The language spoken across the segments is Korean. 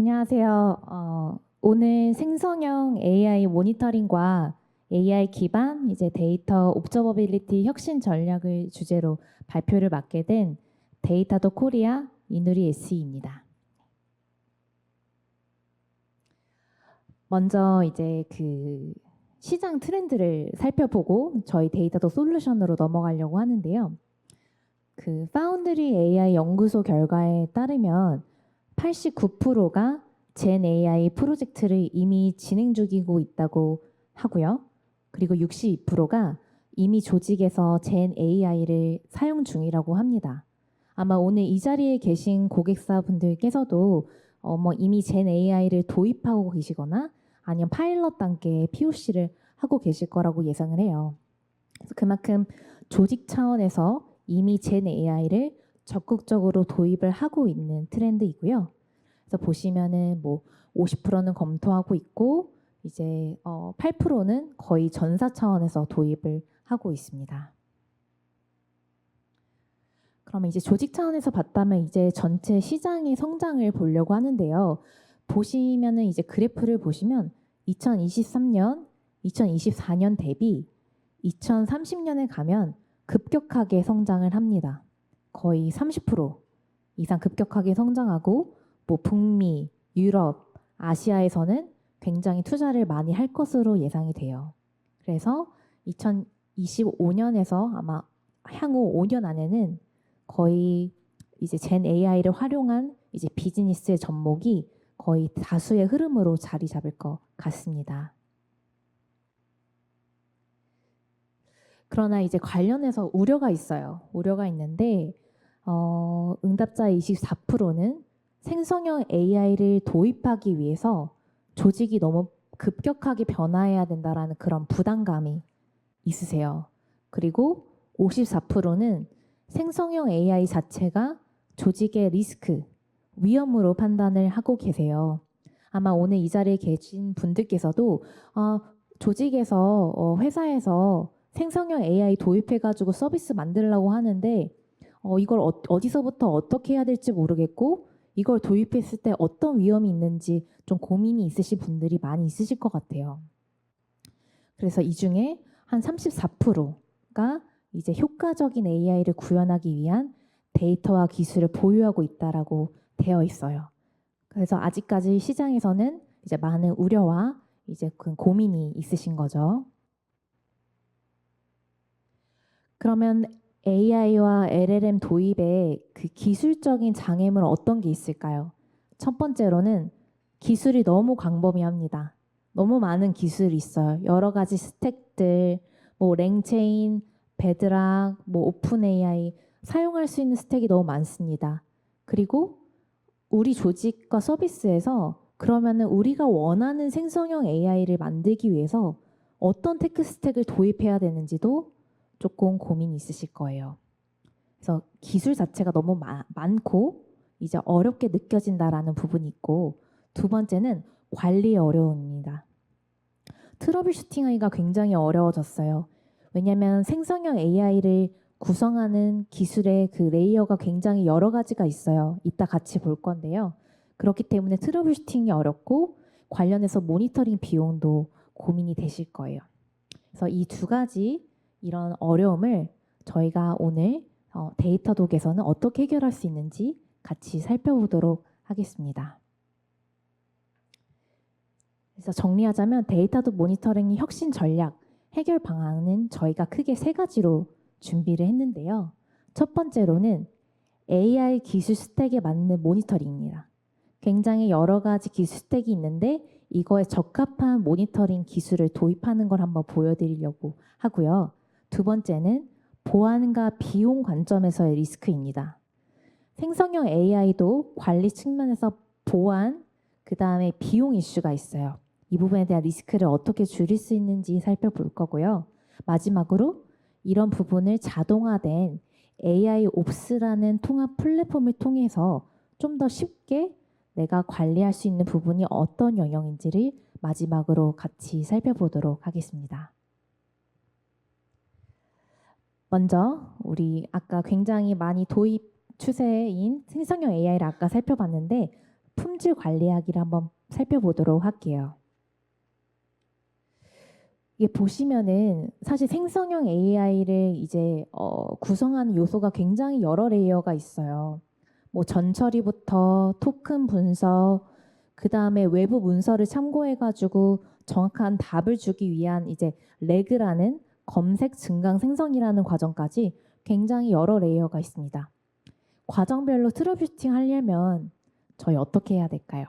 안녕하세요. 오늘 생성형 AI 모니터링과 AI 기반 데이터 옵저버빌리티 혁신 전략을 주제로 발표를 맡게 된 데이터도 코리아 이누리 SE입니다. 먼저 그 시장 트렌드를 살펴보고 저희 데이터도 솔루션으로 넘어가려고 하는데요. 그 파운드리 AI 연구소 결과에 따르면 89%가 젠 AI 프로젝트를 이미 진행 중이고 있다고 하고요. 그리고 62%가 이미 조직에서 젠 AI를 사용 중이라고 합니다. 아마 오늘 이 자리에 계신 고객사분들께서도 이미 젠 AI를 도입하고 계시거나 아니면 파일럿 단계의 POC를 하고 계실 거라고 예상을 해요. 그래서 그만큼 조직 차원에서 이미 젠 AI를 적극적으로 도입을 하고 있는 트렌드이고요. 그래서 보시면은 50%는 검토하고 있고 8%는 거의 전사 차원에서 도입을 하고 있습니다. 그러면 조직 차원에서 봤다면 전체 시장의 성장을 보려고 하는데요. 보시면은 그래프를 보시면 2023년, 2024년 대비 2030년에 가면 급격하게 성장을 합니다. 거의 30% 이상 급격하게 성장하고 북미, 유럽, 아시아에서는 굉장히 투자를 많이 할 것으로 예상이 돼요. 그래서 2025년에서 아마 향후 5년 안에는 거의 젠 AI를 활용한 비즈니스의 접목이 거의 다수의 흐름으로 자리 잡을 것 같습니다. 그러나 관련해서 우려가 있어요. 우려가 있는데 응답자의 24%는 생성형 AI를 도입하기 위해서 조직이 너무 급격하게 변화해야 된다라는 그런 부담감이 있으세요. 그리고 54%는 생성형 AI 자체가 조직의 리스크, 위험으로 판단을 하고 계세요. 아마 오늘 이 자리에 계신 분들께서도 조직에서 회사에서 생성형 AI 도입해가지고 서비스 만들려고 하는데 이걸 어디서부터 어떻게 해야 될지 모르겠고 이걸 도입했을 때 어떤 위험이 있는지 좀 고민이 있으신 분들이 많이 있으실 것 같아요. 그래서 이 중에 한 34%가 효과적인 AI를 구현하기 위한 데이터와 기술을 보유하고 있다라고 되어 있어요. 그래서 아직까지 시장에서는 많은 우려와 그 고민이 있으신 거죠. 그러면 AI와 LLM 도입에 그 기술적인 장애물은 어떤 게 있을까요? 첫 번째로는 기술이 너무 광범위합니다. 너무 많은 기술이 있어요. 여러 가지 스택들, 랭체인, 베드락, 오픈 AI 사용할 수 있는 스택이 너무 많습니다. 그리고 우리 조직과 서비스에서 그러면은 우리가 원하는 생성형 AI를 만들기 위해서 어떤 테크 스택을 도입해야 되는지도 조금 고민이 있으실 거예요. 그래서 기술 자체가 너무 많고 어렵게 느껴진다라는 부분이 있고, 두 번째는 관리의 어려움입니다. 트러블 슈팅하기가 굉장히 어려워졌어요. 왜냐하면 생성형 AI를 구성하는 기술의 그 레이어가 굉장히 여러 가지가 있어요. 이따 같이 볼 건데요. 그렇기 때문에 트러블 슈팅이 어렵고 관련해서 모니터링 비용도 고민이 되실 거예요. 그래서 이 두 가지 이런 어려움을 저희가 오늘 데이터독에서는 어떻게 해결할 수 있는지 같이 살펴보도록 하겠습니다. 그래서 정리하자면 데이터독 모니터링의 혁신 전략, 해결 방안은 저희가 크게 세 가지로 준비를 했는데요. 첫 번째로는 AI 기술 스택에 맞는 모니터링입니다. 굉장히 여러 가지 기술 스택이 있는데 이거에 적합한 모니터링 기술을 도입하는 걸 한번 보여드리려고 하고요. 두 번째는 보안과 비용 관점에서의 리스크입니다. 생성형 AI도 관리 측면에서 보안, 그 다음에 비용 이슈가 있어요. 이 부분에 대한 리스크를 어떻게 줄일 수 있는지 살펴볼 거고요. 마지막으로 이런 부분을 자동화된 AI 옵스라는 통합 플랫폼을 통해서 좀 더 쉽게 내가 관리할 수 있는 부분이 어떤 영역인지를 마지막으로 같이 살펴보도록 하겠습니다. 먼저 우리 아까 굉장히 많이 도입 추세인 생성형 AI를 아까 살펴봤는데 품질 관리하기를 한번 살펴보도록 할게요. 이게 보시면은 사실 생성형 AI를 이제 구성하는 요소가 굉장히 여러 레이어가 있어요. 뭐 전처리부터 토큰 분석, 그 다음에 외부 문서를 참고해가지고 정확한 답을 주기 위한 이제 레그라는 검색 증강 생성이라는 과정까지 굉장히 여러 레이어가 있습니다. 과정별로 트러블슈팅 하려면 저희 어떻게 해야 될까요?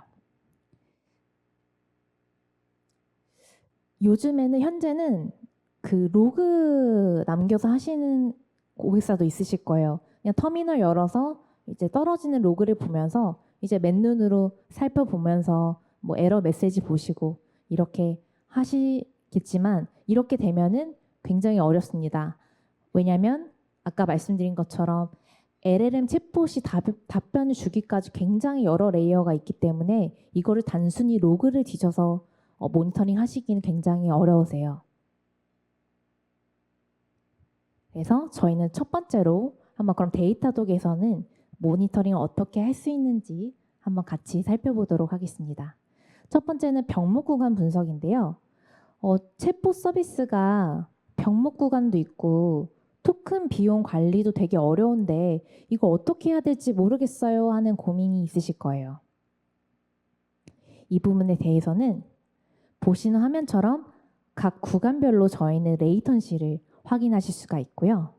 요즘에는 현재는 그 로그 남겨서 하시는 고객사도 있으실 거예요. 그냥 터미널 열어서 이제 떨어지는 로그를 보면서 이제 맨눈으로 살펴보면서 뭐 에러 메시지 보시고 이렇게 하시겠지만 이렇게 되면은 굉장히 어렵습니다. 왜냐하면 아까 말씀드린 것처럼 LLM 챗봇이 답변을 주기까지 굉장히 여러 레이어가 있기 때문에 이거를 단순히 로그를 뒤져서 모니터링 하시기는 굉장히 어려우세요. 그래서 저희는 첫 번째로 한번 그럼 데이터독에서는 모니터링을 어떻게 할 수 있는지 한번 같이 살펴보도록 하겠습니다. 첫 번째는 병목 구간 분석인데요. 챗봇 서비스가 병목 구간도 있고 토큰 비용 관리도 되게 어려운데 이거 어떻게 해야 될지 모르겠어요 하는 고민이 있으실 거예요. 이 부분에 대해서는 보시는 화면처럼 각 구간별로 저희는 레이턴시를 확인하실 수가 있고요.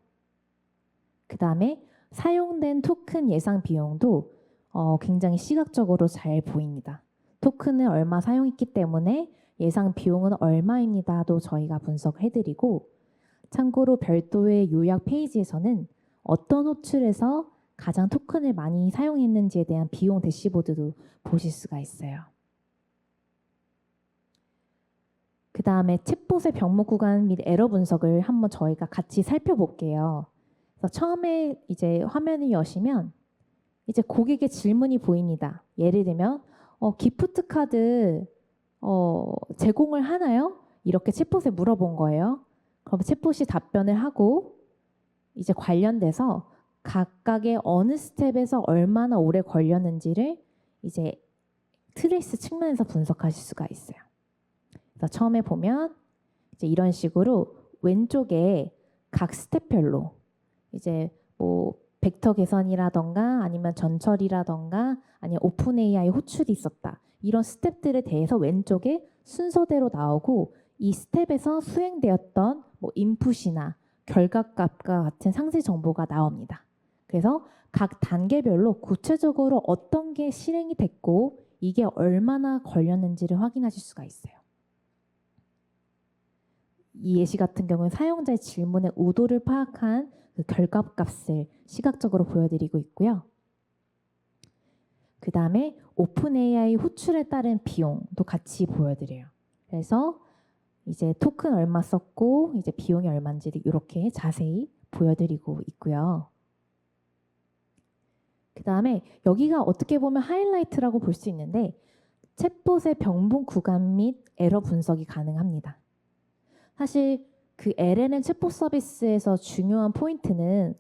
그 다음에 사용된 토큰 예상 비용도 굉장히 시각적으로 잘 보입니다. 토큰을 얼마 사용했기 때문에 예상 비용은 얼마입니다도 저희가 분석해드리고 참고로 별도의 요약 페이지에서는 어떤 호출에서 가장 토큰을 많이 사용했는지에 대한 비용 대시보드도 보실 수가 있어요. 그 다음에 챗봇의 병목 구간 및 에러 분석을 한번 저희가 같이 살펴볼게요. 그래서 처음에 이제 화면을 여시면 이제 고객의 질문이 보입니다. 예를 들면 기프트 카드 제공을 하나요? 이렇게 챗봇에 물어본 거예요. 그럼 챗봇이 답변을 하고 이제 관련돼서 각각의 어느 스텝에서 얼마나 오래 걸렸는지를 이제 트레이스 측면에서 분석하실 수가 있어요. 그래서 처음에 보면 이제 이런 식으로 왼쪽에 각 스텝별로 이제 뭐 벡터 개선이라던가 아니면 전처리라던가 아니면 오픈 AI 호출이 있었다. 이런 스텝들에 대해서 왼쪽에 순서대로 나오고 이 스텝에서 수행되었던 뭐 인풋이나 결과값과 같은 상세 정보가 나옵니다. 그래서 각 단계별로 구체적으로 어떤 게 실행이 됐고 이게 얼마나 걸렸는지를 확인하실 수가 있어요. 이 예시 같은 경우는 사용자의 질문의 의도를 파악한 그 결과값을 시각적으로 보여드리고 있고요. 그 다음에 오픈 AI 호출에 따른 비용도 같이 보여드려요. 그래서 이제 토큰 얼마 썼고 이제 비용이 얼마인지를 이렇게 자세히 보여드리고 있고요. 그 다음에 여기가 어떻게 보면 하이라이트라고 볼 수 있는데 챗봇의 병목 구간 및 에러 분석이 가능합니다. 사실 그 LLM 챗봇 서비스에서 중요한 포인트는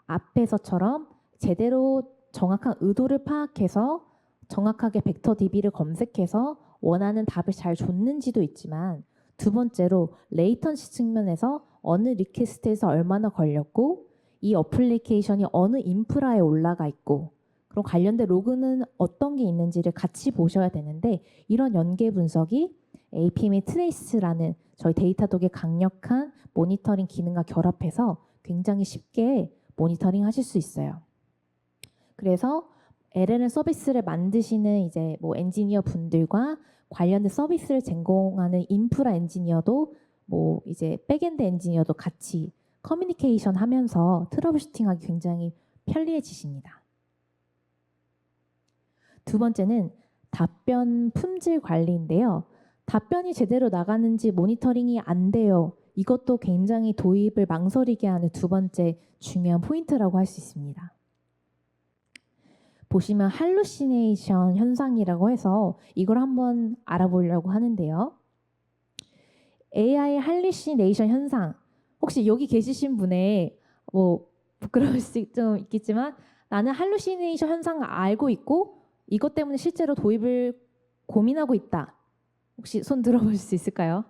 앞에서처럼 제대로 정확한 의도를 파악해서 정확하게 벡터 DB를 검색해서 원하는 답을 잘 줬는지도 있지만 두 번째로 레이턴시 측면에서 어느 리퀘스트에서 얼마나 걸렸고 이 어플리케이션이 어느 인프라에 올라가 있고 그럼 관련된 로그는 어떤 게 있는지를 같이 보셔야 되는데 이런 연계 분석이 AP 및 트레이스라는 저희 데이터독의 강력한 모니터링 기능과 결합해서 굉장히 쉽게 모니터링 하실 수 있어요. 그래서 LLM 서비스를 만드시는 이제 뭐 엔지니어 분들과 관련된 서비스를 제공하는 인프라 엔지니어도 뭐 이제 백엔드 엔지니어도 같이 커뮤니케이션 하면서 트러블슈팅하기 굉장히 편리해지십니다. 두 번째는 답변 품질 관리인데요. 답변이 제대로 나가는지 모니터링이 안 돼요. 이것도 굉장히 도입을 망설이게 하는 두 번째 중요한 포인트라고 할 수 있습니다. 보시면 할루시네이션 현상이라고 해서 이걸 한번 알아보려고 하는데요. AI 할루시네이션 현상. 혹시 여기 계시신 분의 뭐 부끄러울 수 좀 있겠지만 나는 할루시네이션 현상을 알고 있고 이것 때문에 실제로 도입을 고민하고 있다. 혹시 손 들어볼 수 있을까요?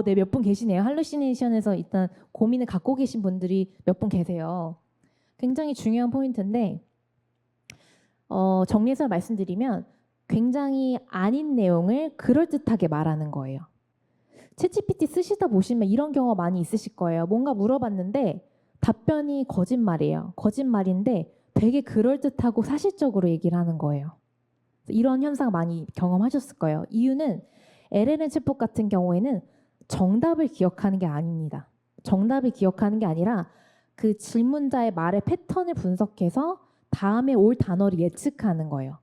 네, 몇 분 계시네요. 할루시네이션에서 일단 고민을 갖고 계신 분들이 몇 분 계세요. 굉장히 중요한 포인트인데 정리해서 말씀드리면 굉장히 아닌 내용을 그럴듯하게 말하는 거예요. 챗GPT 쓰시다 보시면 이런 경우 많이 있으실 거예요. 뭔가 물어봤는데 답변이 거짓말이에요. 거짓말인데 되게 그럴듯하고 사실적으로 얘기를 하는 거예요. 이런 현상 많이 경험하셨을 거예요. 이유는 LLM 챗봇 같은 경우에는 정답을 기억하는 게 아닙니다. 정답을 기억하는 게 아니라 그 질문자의 말의 패턴을 분석해서 다음에 올 단어를 예측하는 거예요.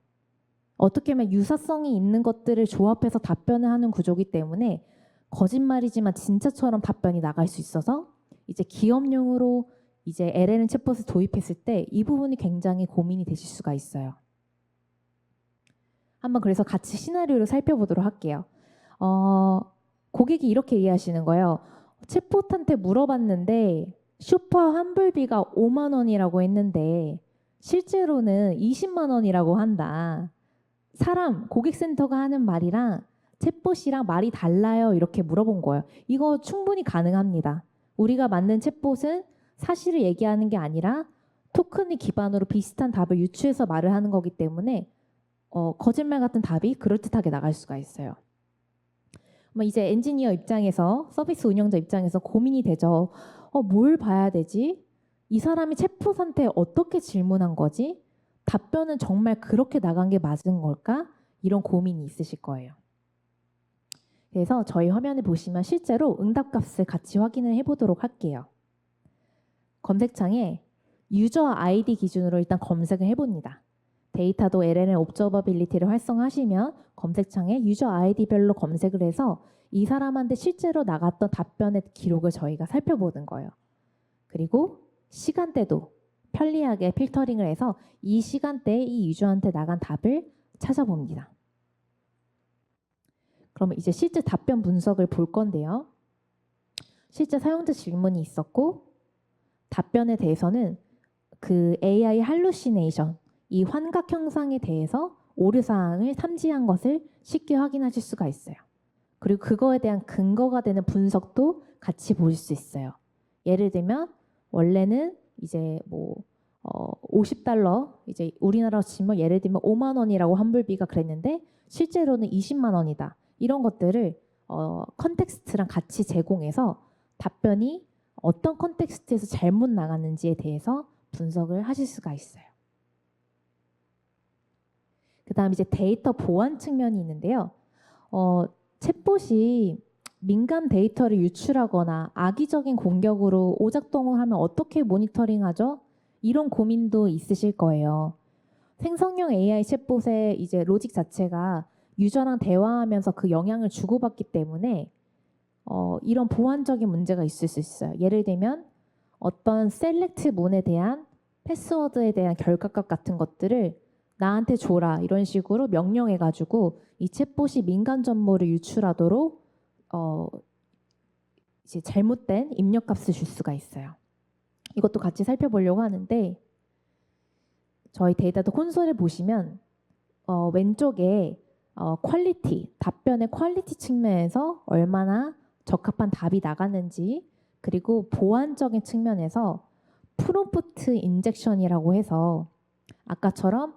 어떻게 보면 유사성이 있는 것들을 조합해서 답변을 하는 구조이기 때문에 거짓말이지만 진짜처럼 답변이 나갈 수 있어서 이제 기업용으로 이제 LLM 챗봇을 도입했을 때 이 부분이 굉장히 고민이 되실 수가 있어요. 한번 그래서 같이 시나리오를 살펴보도록 할게요. 고객이 이렇게 이해하시는 거예요. 챗봇한테 물어봤는데 슈퍼 환불비가 5만 원이라고 했는데 실제로는 20만 원이라고 한다. 사람, 고객센터가 하는 말이랑 챗봇이랑 말이 달라요. 이렇게 물어본 거예요. 이거 충분히 가능합니다. 우리가 만든 챗봇은 사실을 얘기하는 게 아니라 토큰을 기반으로 비슷한 답을 유추해서 말을 하는 거기 때문에 거짓말 같은 답이 그럴듯하게 나갈 수가 있어요. 이제 엔지니어 입장에서 서비스 운영자 입장에서 고민이 되죠. 뭘 봐야 되지? 이 사람이 챗봇한테 어떻게 질문한 거지? 답변은 정말 그렇게 나간 게 맞은 걸까? 이런 고민이 있으실 거예요. 그래서 저희 화면을 보시면 실제로 응답값을 같이 확인을 해보도록 할게요. 검색창에 유저 아이디 기준으로 일단 검색을 해봅니다. 데이터도 LLM 옵저버빌리티를 활성화하시면 검색창에 유저 아이디별로 검색을 해서 이 사람한테 실제로 나갔던 답변의 기록을 저희가 살펴보는 거예요. 그리고 시간대도 편리하게 필터링을 해서 이 시간대에 이 유저한테 나간 답을 찾아봅니다. 그러면 이제 실제 답변 분석을 볼 건데요. 실제 사용자 질문이 있었고 답변에 대해서는 그 AI 할루시네이션, 이 환각 형상에 대해서 오류사항을 탐지한 것을 쉽게 확인하실 수가 있어요. 그리고 그거에 대한 근거가 되는 분석도 같이 보실 수 있어요. 예를 들면 원래는 이제 뭐 $50 이제 우리나라로 치면 예를 들면 5만 원이라고 환불비가 그랬는데 실제로는 20만 원이다. 이런 것들을 컨텍스트랑 같이 제공해서 답변이 어떤 컨텍스트에서 잘못 나갔는지에 대해서 분석을 하실 수가 있어요. 그 다음 이제 데이터 보안 측면이 있는데요. 챗봇이 민감 데이터를 유출하거나 악의적인 공격으로 오작동을 하면 어떻게 모니터링하죠? 이런 고민도 있으실 거예요. 생성형 AI 챗봇의 이제 로직 자체가 유저랑 대화하면서 그 영향을 주고받기 때문에 이런 보안적인 문제가 있을 수 있어요. 예를 들면 어떤 셀렉트 문에 대한 패스워드에 대한 결과값 같은 것들을 나한테 줘라 이런 식으로 명령해가지고 이 챗봇이 민간 정보를 유출하도록 이제 잘못된 입력값을 줄 수가 있어요. 이것도 같이 살펴보려고 하는데 저희 데이터도 콘솔에 보시면 왼쪽에 퀄리티, 답변의 퀄리티 측면에서 얼마나 적합한 답이 나갔는지 그리고 보안적인 측면에서 프롬프트 인젝션이라고 해서 아까처럼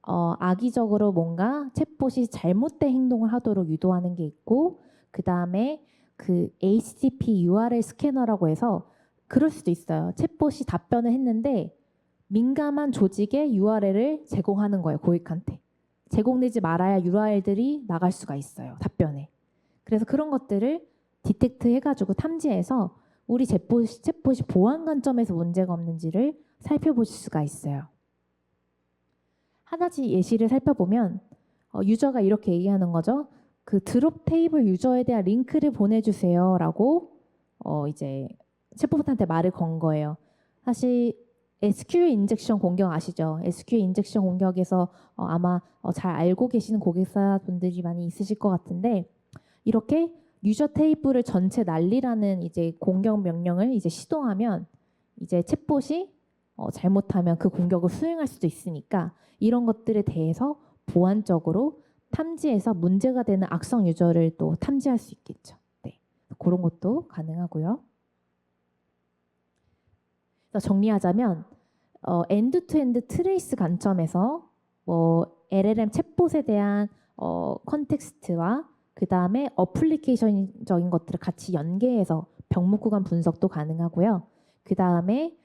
악의적으로 뭔가 챗봇이 잘못된 행동을 하도록 유도하는 게 있고 그 다음에 그 HTTP URL 스캐너라고 해서 그럴 수도 있어요. 챗봇이 답변을 했는데 민감한 조직의 URL을 제공하는 거예요. 고객한테. 제공되지 말아야 URL들이 나갈 수가 있어요. 답변에. 그래서 그런 것들을 디텍트 해가지고 탐지해서 우리 챗봇이 보안 관점에서 문제가 없는지를 살펴보실 수가 있어요. 하나씩 예시를 살펴보면 유저가 이렇게 얘기하는 거죠. 그 드롭 테이블 유저에 대한 링크를 보내주세요라고 이제 챗봇한테 말을 건 거예요. 사실 SQL 인젝션 공격 아시죠? SQL 인젝션 공격에서 아마 잘 알고 계시는 고객사분들이 많이 있으실 것 같은데 이렇게 유저 테이블을 전체 날리라는 이제 공격 명령을 이제 시도하면 이제 챗봇이 잘못하면 그 공격을 수행할 수도 있으니까 이런 것들에 대해서 보완적으로 탐지해서 문제가 되는 악성 유저를 또 탐지할 수 있겠죠. 네, 그런 것도 가능하고요. 그래서 정리하자면 엔드-투-엔드 트레이스 관점에서 LLM 챗봇에 대한 컨텍스트와 그 다음에 어플리케이션적인 것들을 같이 연계해서 병목 구간 분석도 가능하고요. 그 다음에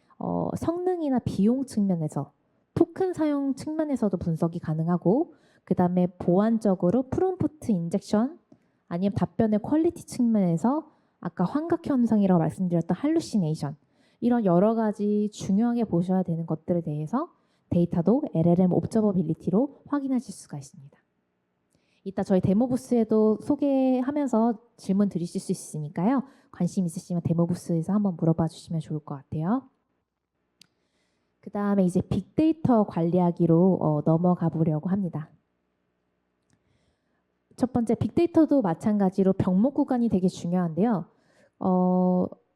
성능이나 비용 측면에서 토큰 사용 측면에서도 분석이 가능하고 그 다음에 보완적으로 프롬프트 인젝션 아니면 답변의 퀄리티 측면에서 아까 환각 현상이라고 말씀드렸던 할루시네이션 이런 여러 가지 중요하게 보셔야 되는 것들에 대해서 데이터도 LLM 옵저버빌리티로 확인하실 수가 있습니다. 이따 저희 데모 부스에도 소개하면서 질문 드리실 수 있으니까요. 관심 있으시면 데모 부스에서 한번 물어봐 주시면 좋을 것 같아요. 그 다음에 이제 빅데이터 관리하기로 넘어가 보려고 합니다. 첫 번째 빅데이터도 마찬가지로 병목 구간이 되게 중요한데요.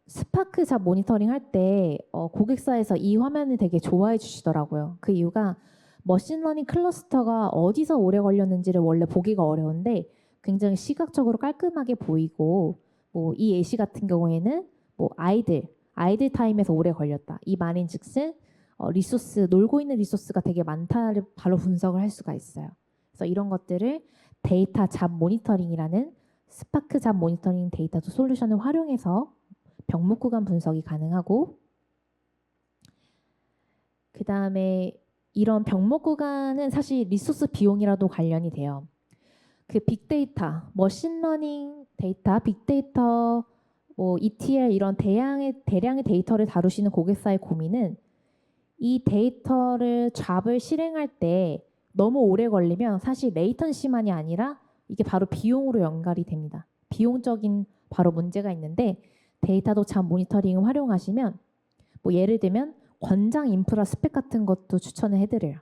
스파크 잡 모니터링 할 때 고객사에서 이 화면을 되게 좋아해 주시더라고요. 그 이유가 머신러닝 클러스터가 어디서 오래 걸렸는지를 원래 보기가 어려운데 굉장히 시각적으로 깔끔하게 보이고 이 예시 같은 경우에는 아이들 타임에서 오래 걸렸다. 이 말인즉슨 리소스 놀고 있는 리소스가 되게 많다를 바로 분석을 할 수가 있어요. 그래서 이런 것들을 데이터 잡 모니터링이라는 스파크 잡 모니터링 데이터 솔루션을 활용해서 병목 구간 분석이 가능하고 그 다음에 이런 병목 구간은 사실 리소스 비용이라도 관련이 돼요. 그 빅데이터, 머신러닝 데이터, 빅데이터, ETL 이런 대량의 데이터를 다루시는 고객사의 고민은 이 데이터를 잡을 실행할 때 너무 오래 걸리면 사실 레이턴시만이 아니라 이게 바로 비용으로 연결이 됩니다. 비용적인 바로 문제가 있는데 데이터도 잡 모니터링을 활용하시면 예를 들면 권장 인프라 스펙 같은 것도 추천을 해드려요.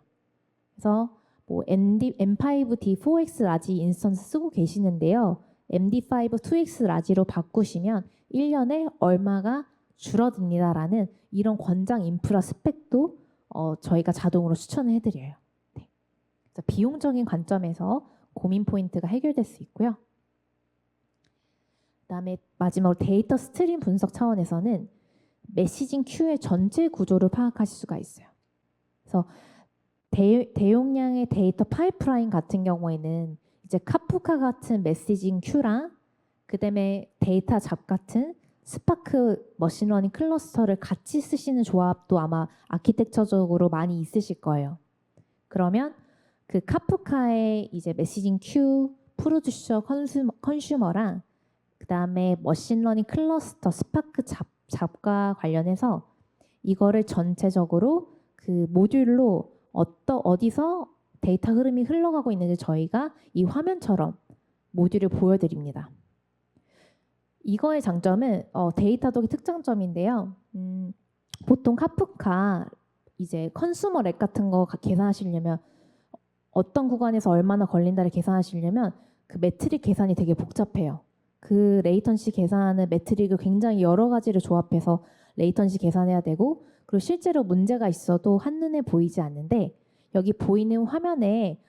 그래서 M5 D4X 라지 인스턴스 쓰고 계시는데요. MD5 2X 라지로 바꾸시면 1년에 얼마가 줄어듭니다라는 이런 권장 인프라 스펙도 저희가 자동으로 추천을 해드려요. 네. 그래서 비용적인 관점에서 고민 포인트가 해결될 수 있고요. 그다음에 마지막으로 데이터 스트림 분석 차원에서는 메시징 큐의 전체 구조를 파악하실 수가 있어요. 그래서 대용량의 데이터 파이프라인 같은 경우에는 이제 카프카 같은 메시징 큐랑 그다음에 데이터 잡 같은 스파크 머신러닝 클러스터를 같이 쓰시는 조합도 아마 아키텍처적으로 많이 있으실 거예요. 그러면 그 카프카의 이제 메시징 큐, 프로듀서 컨슈머랑 그다음에 머신러닝 클러스터 스파크 잡과 관련해서 이거를 전체적으로 그 모듈로 어디서 데이터 흐름이 흘러가고 있는지 저희가 이 화면처럼 모듈을 보여드립니다. 이거의 장점은 데이터독의 특장점인데요. 보통 카프카 이제 컨슈머 렉 같은 거 계산하시려면 어떤 구간에서 얼마나 걸린다를 계산하시려면 그 매트릭 계산이 되게 복잡해요. 그 레이턴시 계산은 매트릭을 굉장히 여러 가지를 조합해서 레이턴시 계산해야 되고 그리고 실제로 문제가 있어도 한눈에 보이지 않는데 여기 보이는 화면에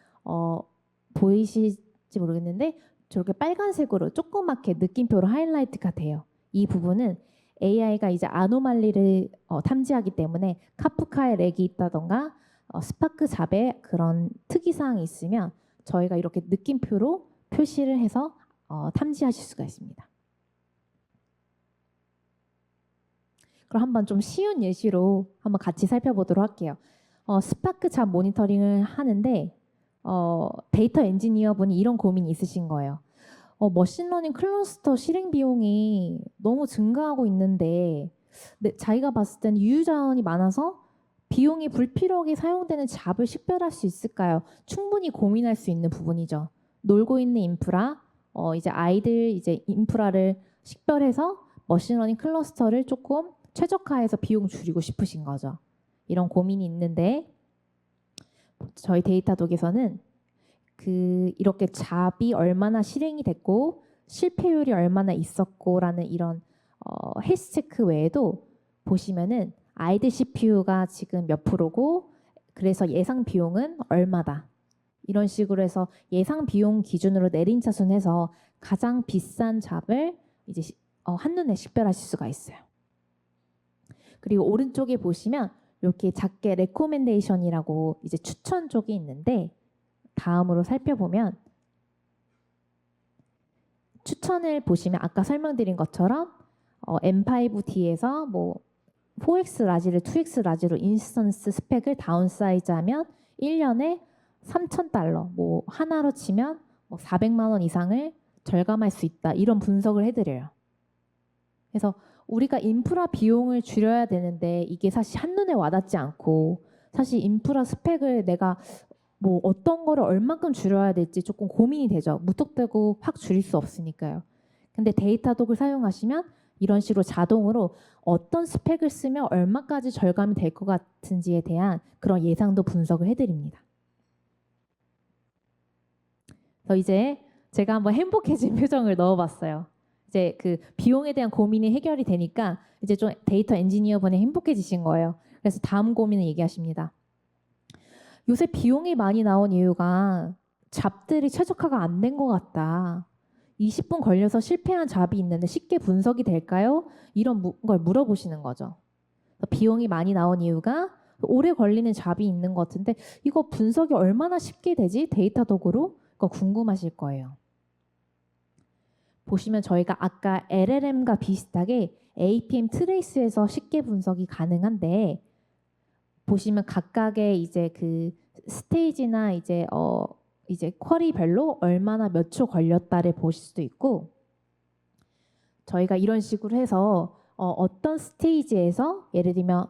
보이실지 모르겠는데 저렇게 빨간색으로 조그맣게 느낌표로 하이라이트가 돼요. 이 부분은 AI가 이제 아노말리를 탐지하기 때문에 카프카의 렉이 있다던가 스파크 잡에 그런 특이사항이 있으면 저희가 이렇게 느낌표로 표시를 해서 탐지하실 수가 있습니다. 그럼 한번 좀 쉬운 예시로 한번 같이 살펴보도록 할게요. 스파크 잡 모니터링을 하는데 데이터 엔지니어 분이 이런 고민이 있으신 거예요. 머신러닝 클러스터 실행 비용이 너무 증가하고 있는데 자기가 봤을 때는 유유 자원이 많아서 비용이 불필요하게 사용되는 잡을 식별할 수 있을까요? 충분히 고민할 수 있는 부분이죠. 놀고 있는 인프라, 이제 아이들 이제 인프라를 식별해서 머신러닝 클러스터를 조금 최적화해서 비용 줄이고 싶으신 거죠. 이런 고민이 있는데 저희 데이터독에서는 이렇게 잡이 얼마나 실행이 됐고 실패율이 얼마나 있었고라는 이런 헬스 체크 외에도 보시면은 아이들 CPU가 지금 몇 프로고 그래서 예상 비용은 얼마다. 이런 식으로 해서 예상 비용 기준으로 내림차순해서 가장 비싼 잡을 이제 한눈에 식별하실 수가 있어요. 그리고 오른쪽에 보시면 이렇게 작게 레코멘데이션이라고 이제 추천 쪽이 있는데 다음으로 살펴보면 추천을 보시면 아까 설명드린 것처럼 M5D에서 뭐 4X 라지를 2X 라지로 인스턴스 스펙을 다운사이즈하면 1년에 $3,000, 뭐 하나로 치면 뭐 400만 원 이상을 절감할 수 있다. 이런 분석을 해드려요. 그래서 우리가 인프라 비용을 줄여야 되는데 이게 사실 한눈에 와닿지 않고 사실 인프라 스펙을 내가 뭐 어떤 거를 얼만큼 줄여야 될지 조금 고민이 되죠. 무턱대고 확 줄일 수 없으니까요. 근데 데이터독을 사용하시면 이런 식으로 자동으로 어떤 스펙을 쓰면 얼마까지 절감이 될 것 같은지에 대한 그런 예상도 분석을 해드립니다. 그래서 이제 제가 한번 행복해진 표정을 넣어봤어요. 이제 그 비용에 대한 고민이 해결이 되니까 이제 좀 데이터 엔지니어분이 행복해지신 거예요. 그래서 다음 고민을 얘기하십니다. 요새 비용이 많이 나온 이유가 잡들이 최적화가 안 된 것 같다. 20분 걸려서 실패한 잡이 있는데 쉽게 분석이 될까요? 이런 걸 물어보시는 거죠. 비용이 많이 나온 이유가 오래 걸리는 잡이 있는 것 같은데 이거 분석이 얼마나 쉽게 되지? 데이터독으로? 그거 궁금하실 거예요. 보시면 저희가 아까 LLM과 비슷하게 APM 트레이스에서 쉽게 분석이 가능한데 보시면 각각의 이제 그 스테이지나 이제 쿼리별로 얼마나 몇 초 걸렸다를 보실 수도 있고 저희가 이런 식으로 해서 어떤 스테이지에서 예를 들면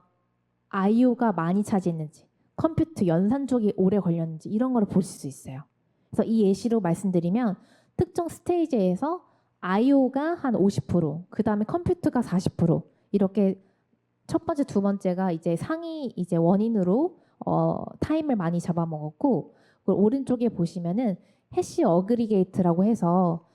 IO가 많이 차지했는지 컴퓨터 연산 쪽이 오래 걸렸는지 이런 거를 보실 수 있어요. 그래서 이 예시로 말씀드리면 특정 스테이지에서 IO가 한 50%, 그 다음에 컴퓨터가 40% 이렇게 첫 번째, 두 번째가 이제 상위 이제 원인으로 타임을 많이 잡아먹었고 오른쪽에 보시면은 해시 어그리게이트라고 해서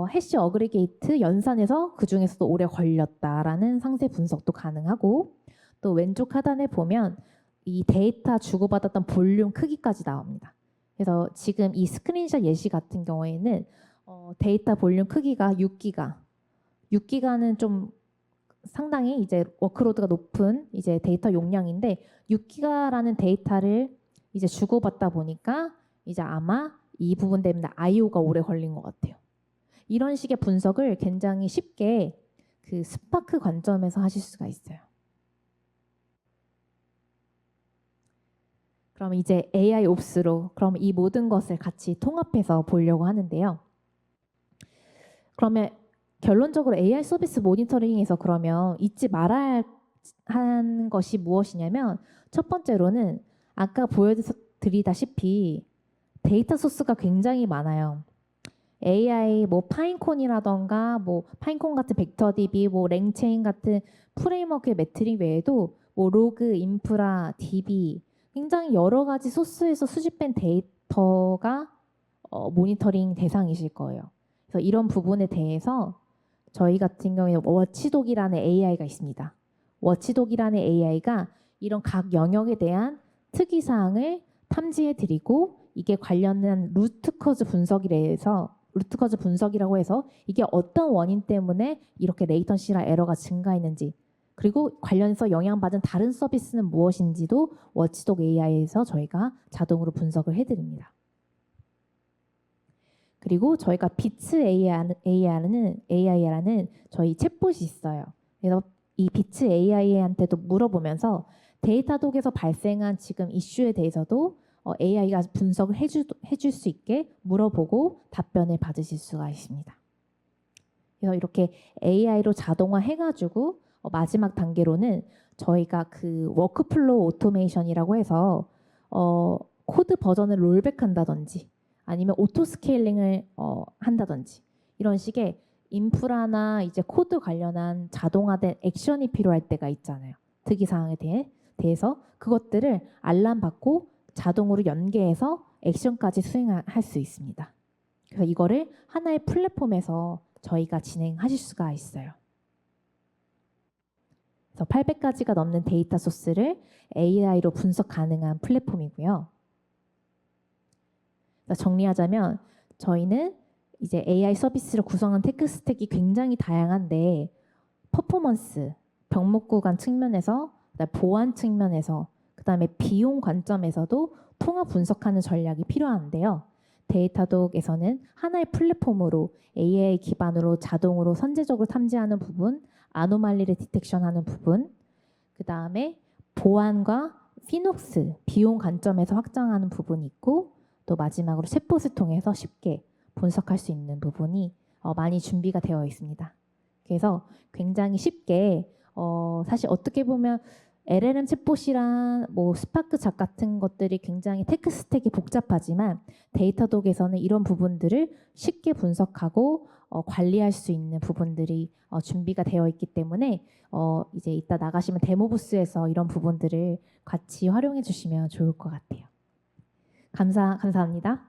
해시 어그리게이트 연산에서 그 중에서도 오래 걸렸다라는 상세 분석도 가능하고 또 왼쪽 하단에 보면 이 데이터 주고받았던 볼륨 크기까지 나옵니다. 그래서 지금 이 스크린샷 예시 같은 경우에는 데이터 볼륨 크기가 6기가는 좀 상당히 이제 워크로드가 높은 이제 데이터 용량인데 6기가라는 데이터를 이제 주고받다 보니까 이제 아마 이 부분 때문에 IO가 오래 걸린 것 같아요. 이런 식의 분석을 굉장히 쉽게 그 스파크 관점에서 하실 수가 있어요. 그럼 이제 AI 옵스로 그럼 이 모든 것을 같이 통합해서 보려고 하는데요. 그러면 결론적으로 AI 서비스 모니터링에서 그러면 잊지 말아야 한 것이 무엇이냐면 첫 번째로는 아까 보여드리다시피 데이터 소스가 굉장히 많아요. AI 뭐 파인콘이라던가 뭐 파인콘 같은 벡터DB, 뭐 랭체인 같은 프레임워크의 매트릭 외에도 뭐 로그, 인프라, DB 굉장히 여러 가지 소스에서 수집된 데이터가 모니터링 대상이실 거예요. 그래서 이런 부분에 대해서 저희 같은 경우에는 워치독이라는 AI가 있습니다. 워치독이라는 AI가 이런 각 영역에 대한 특이사항을 탐지해드리고 이게 관련된 루트커즈 분석이라고 해서 이게 어떤 원인 때문에 이렇게 레이턴시나 에러가 증가했는지 그리고 관련해서 영향받은 다른 서비스는 무엇인지도 워치독 AI에서 저희가 자동으로 분석을 해드립니다. 그리고 저희가 비츠 AI라는 저희 챗봇이 있어요. 그래서 이 비츠 AI한테도 물어보면서 데이터독에서 발생한 지금 이슈에 대해서도 AI가 분석을 해줄 수 있게 물어보고 답변을 받으실 수가 있습니다. 그래서 이렇게 AI로 자동화해가지고 마지막 단계로는 저희가 그 워크플로우 오토메이션이라고 해서 코드 버전을 롤백한다든지 아니면 오토 스케일링을 한다든지 이런 식의 인프라나 이제 코드 관련한 자동화된 액션이 필요할 때가 있잖아요. 특이 사항에 대해서 그것들을 알람 받고 자동으로 연계해서 액션까지 수행할 수 있습니다. 그래서 이거를 하나의 플랫폼에서 저희가 진행하실 수가 있어요. 그래서 800가지가 넘는 데이터 소스를 AI로 분석 가능한 플랫폼이고요. 정리하자면 저희는 이제 AI 서비스를 구성한 테크 스택이 굉장히 다양한데 퍼포먼스, 병목 구간 측면에서, 보안 측면에서, 그다음에 비용 관점에서도 통합 분석하는 전략이 필요한데요. 데이터독에서는 하나의 플랫폼으로 AI 기반으로 자동으로 선제적으로 탐지하는 부분, 아노말리를 디텍션하는 부분, 그다음에 보안과 피녹스, 비용 관점에서 확장하는 부분이 있고, 또 마지막으로 챗봇을 통해서 쉽게 분석할 수 있는 부분이 많이 준비가 되어 있습니다. 그래서 굉장히 쉽게 사실 어떻게 보면 LLM 챗봇이랑 뭐 스파크 작 같은 것들이 굉장히 테크 스택이 복잡하지만 데이터독에서는 이런 부분들을 쉽게 분석하고 관리할 수 있는 부분들이 준비가 되어 있기 때문에 이제 이따 나가시면 데모 부스에서 이런 부분들을 같이 활용해 주시면 좋을 것 같아요. 감사합니다.